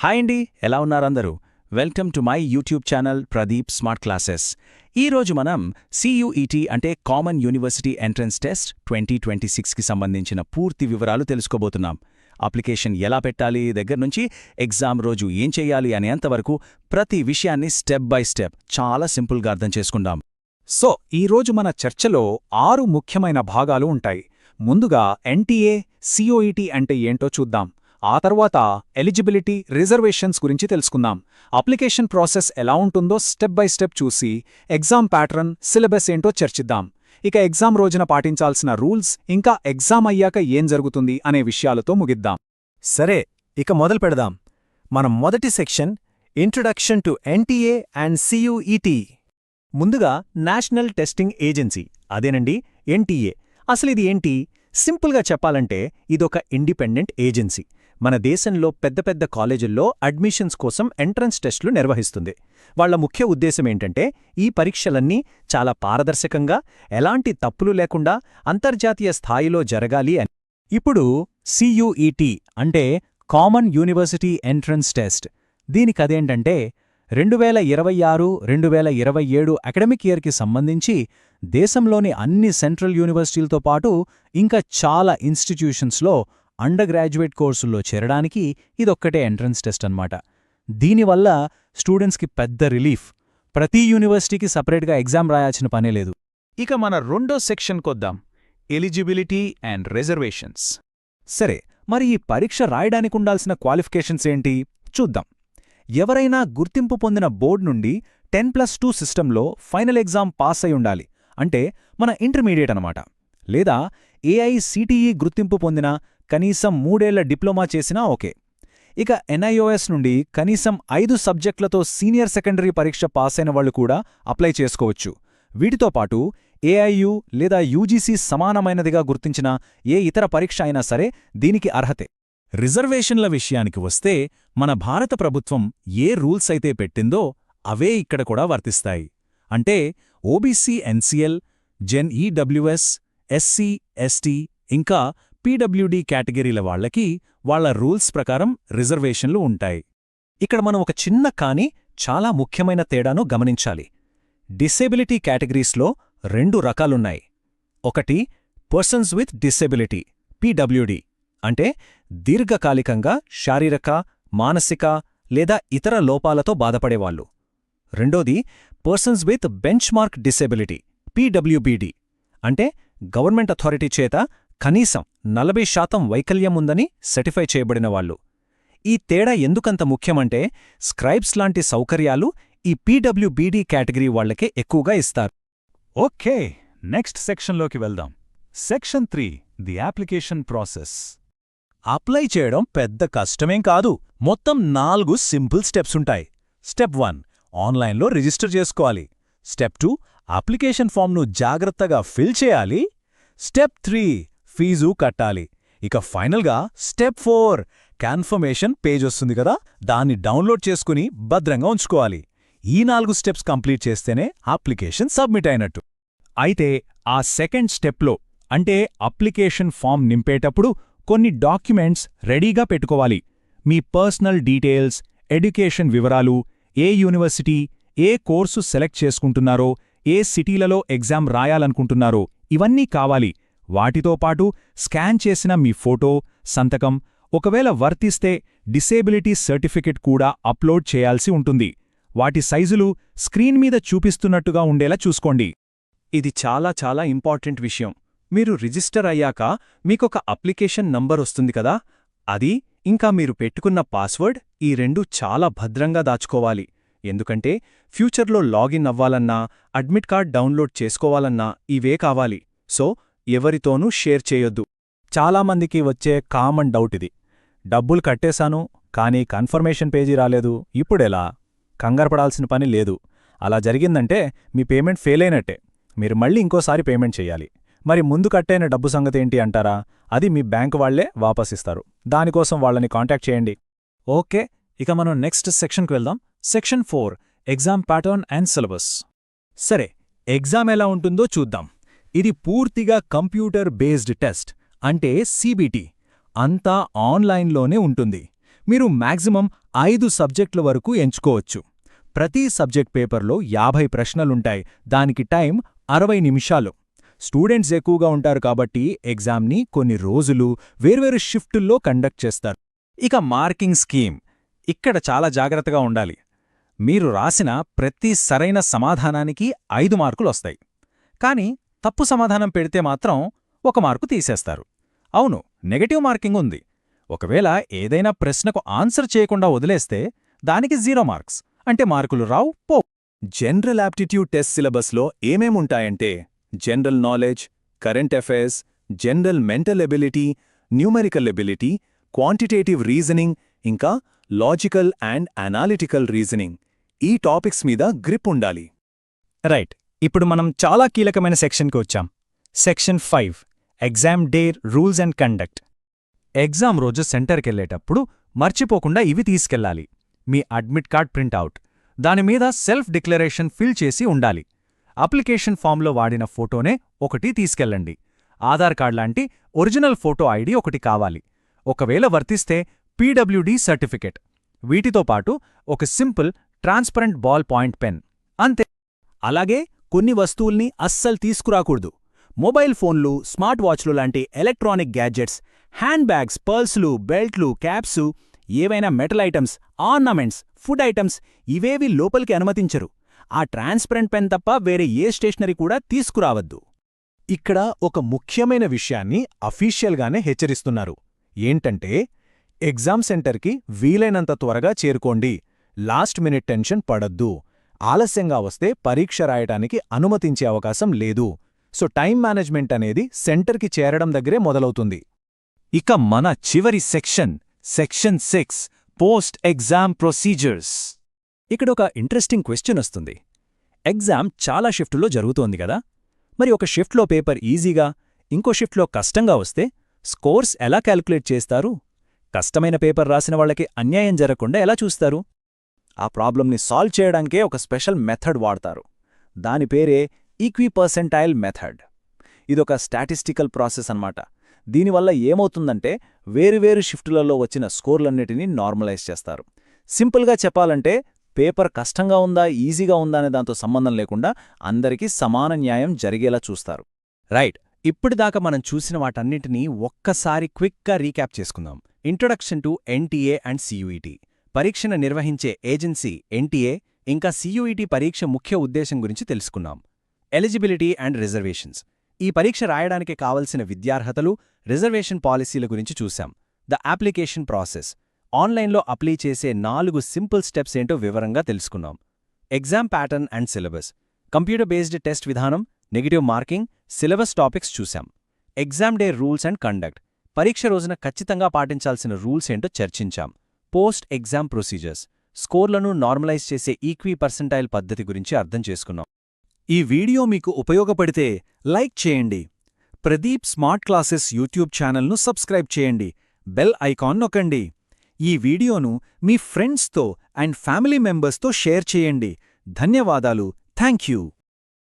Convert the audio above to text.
Hi అండి, ఎలా ఉన్నారందరూ? Welcome to my YouTube channel Pradeep smart classes. ఈరోజు మనం CUET అంటే కామన్ యూనివర్సిటీ ఎంట్రన్స్ టెస్ట్ 2026కి సంబంధించిన పూర్తి వివరాలు తెలుసుకోబోతున్నాం. అప్లికేషన్ ఎలా పెట్టాలి దగ్గర నుంచి ఎగ్జామ్ రోజు ఏం చెయ్యాలి అనేంతవరకు ప్రతి విషయాన్ని స్టెప్ బై స్టెప్ చాలా సింపుల్గా అర్థం చేసుకుందాం. సో ఈరోజు మన చర్చలో 6 ముఖ్యమైన భాగాలు ఉంటాయి. ముందుగా NTA, COET అంటే ఏంటో చూద్దాం. ఆ తర్వాత ఎలిజిబిలిటీ, రిజర్వేషన్స్ గురించి తెలుసుకుందాం. అప్లికేషన్ ప్రాసెస్ ఎలా ఉంటుందో స్టెప్ బై స్టెప్ చూసి ఎగ్జామ్ ప్యాటర్న్, సిలబస్ ఏంటో చర్చిద్దాం. ఇక ఎగ్జామ్ రోజున పాటించాల్సిన రూల్స్, ఇంకా ఎగ్జామ్ అయ్యాక ఏం జరుగుతుంది అనే విషయాలతో ముగిద్దాం. సరే, ఇక మొదలు పెడదాం. మన మొదటి section introduction to NTA and CUET. ముందుగా నేషనల్ టెస్టింగ్ ఏజెన్సీ, అదేనండి NTA. అసలిది ఏంటి? సింపుల్గా చెప్పాలంటే ఇదొక ఇండిపెండెంట్ ఏజెన్సీ. మన దేశంలో పెద్ద పెద్ద కాలేజీల్లో అడ్మిషన్స్ కోసం ఎంట్రన్స్ టెస్టులు నిర్వహిస్తుంది. వాళ్ల ముఖ్య ఉద్దేశమేంటంటే ఈ పరీక్షలన్నీ చాలా పారదర్శకంగా, ఎలాంటి తప్పులు లేకుండా అంతర్జాతీయ స్థాయిలో జరగాలి అని. ఇప్పుడు CUET అంటే కామన్ యూనివర్సిటీ ఎంట్రన్స్ టెస్ట్. దీనికదేంటంటే 2026-2027 అకాడమిక్ ఇయర్కి సంబంధించి దేశంలోని అన్ని సెంట్రల్ యూనివర్సిటీలతో పాటు ఇంకా చాలా ఇన్స్టిట్యూషన్స్లో అండర్ గ్రాడ్యుయేట్ కోర్సుల్లో చేరడానికి ఇదొక్కటే ఎంట్రన్స్ టెస్ట్ అన్నమాట. దీనివల్ల స్టూడెంట్స్కి పెద్ద రిలీఫ్. ప్రతి యూనివర్సిటీకి సపరేట్గా ఎగ్జామ్ రాయాల్సిన పనే లేదు. ఇక మన రెండో సెక్షన్కొద్దాం, ఎలిజిబిలిటీ అండ్ రిజర్వేషన్స్. సరే, మరి ఈ పరీక్ష రాయడానికుండాల్సిన క్వాలిఫికేషన్స్ ఏంటి చూద్దాం. ఎవరైనా గుర్తింపు పొందిన బోర్డు నుండి 10+2 సిస్టంలో ఫైనల్ ఎగ్జామ్ పాస్ అయి ఉండాలి. అంటే మన ఇంటర్మీడియట్ అనమాట. లేదా AICTE గుర్తింపు పొందిన కనీసం 3 ఏళ్ల డిప్లొమా చేసినా ఓకే. ఇక NIOS నుండి కనీసం 5 సబ్జెక్టులతో సీనియర్ సెకండరీ పరీక్ష పాస్ అయిన వాళ్లు కూడా అప్లై చేసుకోవచ్చు. వీటితో పాటు AIU లేదా UGC సమానమైనదిగా గుర్తించిన ఏ ఇతర పరీక్ష అయినా సరే దీనికి అర్హతే. రిజర్వేషన్ల విషయానికి వస్తే మన భారత ప్రభుత్వం ఏ రూల్స్ అయితే పెట్టిందో అవే ఇక్కడ కూడా వర్తిస్తాయి. అంటే OBC NCL, Gen EWS, SC ST ఇంకా PWD కేటగిరీల వాళ్లకి వాళ్ల రూల్స్ ప్రకారం రిజర్వేషన్లు ఉంటాయి. ఇక్కడ మనం ఒక చిన్న కానీ చాలా ముఖ్యమైన తేడాను గమనించాలి. డిసేబిలిటీ కేటగిరీస్లో 2 రకాలున్నాయి. ఒకటి పర్సన్స్ విత్ డిసేబిలిటీ PWD అంటే దీర్ఘకాలికంగా శారీరక, మానసిక లేదా ఇతర లోపాలతో బాధపడేవాళ్లు. రెండోది persons with bench mark disability PWBD అంటే గవర్నమెంట్ అథారిటీ చేత కనీసం 40% వైకల్యం ఉందని సర్టిఫై చేయబడినవాళ్లు. ఈ తేడా ఎందుకంత ముఖ్యమంటే స్క్రైబ్స్ లాంటి సౌకర్యాలు ఈ PWBD కేటగిరీ వాళ్లకే ఎక్కువగా ఇస్తారు. ఓకే, నెక్స్ట్ సెక్షన్లోకి వెళ్దాం. Section 3, the application process. Apply చేయడం పెద్ద కష్టమేం కాదు. మొత్తం 4 సింపుల్ స్టెప్స్ ఉంటాయి. స్టెప్ 1, ఆన్లైన్లో రిజిస్టర్ చేసుకోవాలి. స్టెప్ 2, అప్లికేషన్ ఫామ్ను జాగ్రత్తగా ఫిల్ చేయాలి. స్టెప్ 3, ఫీజు కట్టాలి. ఇక ఫైనల్గా స్టెప్ 4, కన్ఫర్మేషన్ పేజ్ వస్తుంది కదా, దాన్ని డౌన్లోడ్ చేసుకుని భద్రంగా ఉంచుకోవాలి. ఈ 4 స్టెప్స్ కంప్లీట్ చేస్తేనే అప్లికేషన్ సబ్మిట్ అయినట్టు. అయితే ఆ సెకండ్ స్టెప్లో అంటే అప్లికేషన్ ఫామ్ నింపేటప్పుడు కొన్ని డాక్యుమెంట్స్ రెడీగా పెట్టుకోవాలి. మీ పర్సనల్ డీటెయిల్స్, ఎడ్యుకేషన్ వివరాలు, ఏ యూనివర్సిటీ, ఏ కోర్సు సెలెక్ట్ చేసుకుంటున్నారో, ఏ సిటీలలో ఎగ్జామ్ రాయాలనుకుంటున్నారో ఇవన్నీ కావాలి. వాటితో పాటు స్కాన్ చేసిన మీ ఫోటో, సంతకం, ఒకవేళ వర్తిస్తే డిసేబిలిటీ సర్టిఫికెట్ కూడా అప్లోడ్ చేయాల్సి ఉంటుంది. వాటి సైజులు స్క్రీన్ మీద చూపిస్తున్నట్టుగా ఉండేలా చూసుకోండి. ఇది చాలా చాలా ఇంపార్టెంట్ విషయం. మీరు రిజిస్టర్ అయ్యాక మీకొక అప్లికేషన్ నంబర్ వస్తుంది కదా, అది ఇంకా మీరు పెట్టుకున్న పాస్వర్డ్, ఈ 2 చాలా భద్రంగా దాచుకోవాలి. ఎందుకంటే ఫ్యూచర్లో లాగిన్ అవ్వాలన్నా, అడ్మిట్ కార్డ్ డౌన్లోడ్ చేసుకోవాలన్నా ఇవే కావాలి. సో ఎవరితోనూ షేర్ చేయొద్దు. చాలామందికి వచ్చే కామన్ డౌట్ ఇది. డబ్బులు కట్టేశాను, కానీ కన్ఫర్మేషన్ పేజీ రాలేదు, ఇప్పుడెలా? కంగారపడాల్సిన పని లేదు. అలా జరిగిందంటే మీ పేమెంట్ ఫెయిల్ అయినట్టే. మీరు మళ్ళీ ఇంకోసారి పేమెంట్ చెయ్యాలి. మరి ముందు కట్టైన డబ్బు సంగతేంటి అంటారా? అది మీ బ్యాంకు వాళ్లే వాపసిస్తారు. దానికోసం వాళ్ళని కాంటాక్ట్ చేయండి. ఓకే, ఇక మనం నెక్స్ట్ సెక్షన్కి వెళ్దాం. Section 4, exam pattern and syllabus. సరే, ఎగ్జామ్ ఎలా ఉంటుందో చూద్దాం. ఇది పూర్తిగా కంప్యూటర్ బేస్డ్ టెస్ట్, అంటే CBT. అంతా ఆన్లైన్లోనే ఉంటుంది. మీరు మ్యాక్సిమం 5 సబ్జెక్టుల వరకు ఎంచుకోవచ్చు. ప్రతి సబ్జెక్ట్ పేపర్లో 50 ప్రశ్నలుంటాయి. దానికి టైం 60 నిమిషాలు. స్టూడెంట్స్ ఎక్కువగా ఉంటారు కాబట్టి ఎగ్జామ్ని కొన్ని రోజులు వేర్వేరు షిఫ్టుల్లో కండక్ట్ చేస్తారు. ఇక మార్కింగ్ స్కీమ్. ఇక్కడ చాలా జాగ్రత్తగా ఉండాలి. మీరు రాసిన ప్రతి సరైన సమాధానానికి 5 మార్కులొస్తాయి. కానీ తప్పు సమాధానం పెడితే మాత్రం 1 మార్కు తీసేస్తారు. అవును, నెగటివ్ మార్కింగ్ ఉంది. ఒకవేళ ఏదైనా ప్రశ్నకు ఆన్సర్ చేయకుండా వదిలేస్తే దానికి 0 మార్క్స్. అంటే మార్కులు రావు, పో. జనరల్ యాప్టిట్యూడ్ టెస్ట్ సిలబస్లో ఏమేముంటాయంటే general knowledge, current affairs, general mental ability, numerical ability, quantitative reasoning, ఇంకా లాజికల్ అండ్ అనాలిటికల్ రీజనింగ్. ఈ టాపిక్స్ మీద గ్రిప్ ఉండాలి. రైట్, ఇప్పుడు మనం చాలా కీలకమైన సెక్షన్కి వచ్చాం. Section 5, exam day rules and conduct. Exam రోజు సెంటర్కెళ్లేటప్పుడు మర్చిపోకుండా ఇవి తీసుకెళ్లాలి. మీ అడ్మిట్ కార్డ్ ప్రింటౌట్, దానిమీద సెల్ఫ్ డిక్లరేషన్ ఫిల్ చేసి ఉండాలి. అప్లికేషన్ ఫామ్లో వాడిన ఫోటోనే ఒకటి తీసుకెళ్ళండి. ఆధార్ కార్డ్ లాంటి ఒరిజినల్ ఫోటో ఐడి ఒకటి కావాలి. ఒకవేళ వర్తిస్తే పీడబ్ల్యూడీ సర్టిఫికెట్. వీటితో పాటు ఒక simple transparent ball point pen. అంతే. అలాగే కొన్ని వస్తువుల్ని అస్సలు తీసుకురాకూడదు. మొబైల్ ఫోన్లు, స్మార్ట్ వాచ్లు లాంటి ఎలక్ట్రానిక్ గ్యాడ్జెట్స్, హ్యాండ్ బ్యాగ్స్, పర్ల్స్లు, బెల్ట్లు, క్యాప్సు, ఏవైనా metal items, ornaments, food items ఇవేవి లోపలికి అనుమతించరు. ఆ ట్రాన్స్పరెంట్ పెన్ తప్ప వేరే ఏ స్టేషనరీ కూడా తీసుకురావద్దు. ఇక్కడ ఒక ముఖ్యమైన విషయాన్ని అఫీషియల్గానే హెచ్చరిస్తున్నారు. ఏంటంటే ఎగ్జామ్ సెంటర్కి వీలైనంత త్వరగా చేరుకోండి. లాస్ట్ మినిట్ టెన్షన్ పడద్దు. ఆలస్యంగా వస్తే పరీక్ష రాయటానికి అనుమతించే అవకాశం లేదు. సో టైం మేనేజ్మెంట్ అనేది సెంటర్కి చేరడం దగ్గరే మొదలవుతుంది. ఇక మన చివరి సెక్షన్ 6, పోస్ట్ ఎగ్జామ్ ప్రొసీజర్స్. ఇక్కడ ఒక ఇంట్రెస్టింగ్ క్వెశ్చన్ వస్తుంది. ఎగ్జామ్ చాలా షిఫ్టులో జరుగుతోంది కదా, మరి ఒక షిఫ్ట్లో పేపర్ ఈజీగా, ఇంకో షిఫ్ట్లో కష్టంగా వస్తే స్కోర్స్ ఎలా క్యాల్కులేట్ చేస్తారు? కష్టమైన పేపర్ రాసిన వాళ్లకి అన్యాయం జరగకుండా ఎలా చూస్తారు? ఆ ప్రాబ్లంని సాల్వ్ చేయడానికే ఒక స్పెషల్ మెథడ్ వాడతారు. దాని పేరే ఈక్విపర్సెంటైల్ మెథడ్. ఇదొక స్టాటిస్టికల్ ప్రాసెస్ అన్నమాట. దీనివల్ల ఏమవుతుందంటే వేరువేరు షిఫ్టులలో వచ్చిన స్కోర్లన్నిటినీ నార్మలైజ్ చేస్తారు. సింపుల్గా చెప్పాలంటే పేపర్ కష్టంగా ఉందా, ఈజీగా ఉందా అనే దాంతో సంబంధం లేకుండా అందరికీ సమాన న్యాయం జరిగేలా చూస్తారు. రైట్, ఇప్పటిదాకా మనం చూసిన వాటన్నింటినీ ఒక్కసారి క్విక్గా రీక్యాప్ చేసుకుందాం. Introduction to NTA and CUET. పరీక్షను నిర్వహించే ఏజెన్సీ ఎన్టీఏ ఇంకా సియూఈటీ పరీక్ష ముఖ్య ఉద్దేశం గురించి తెలుసుకున్నాం. Eligibility and reservations. ఈ పరీక్ష రాయడానికి కావలసిన విద్యార్హతలు, రిజర్వేషన్ పాలసీల గురించి చూశాం. The application process. ఆన్లైన్లో అప్లై చేసే 4 సింపుల్ స్టెప్స్ ఏంటో వివరంగా తెలుసుకున్నాం. Exam pattern and syllabus. Computer based test విధానం, నెగటివ్ మార్కింగ్, సిలబస్ టాపిక్స్ చూశాం. Exam day rules and conduct. పరీక్ష రోజున ఖచ్చితంగా పాటించాల్సిన రూల్స్ ఏంటో చర్చించాం. Post exam procedures. స్కోర్లను నార్మలైజ్ చేసే ఈక్వి పర్సెంటైల్ పద్ధతి గురించి అర్థం చేసుకున్నాం. ఈ వీడియో మీకు ఉపయోగపడితే లైక్ చేయండి. ప్రదీప్ స్మార్ట్ క్లాసెస్ యూట్యూబ్ ఛానల్ను సబ్స్క్రైబ్ చేయండి. బెల్ ఐకాన్ నొక్కండి. ఈ వీడియోను మీ ఫ్రెండ్స్తో అండ్ ఫ్యామిలీ మెంబర్స్తో షేర్ చేయండి. ధన్యవాదాలు. Thank you.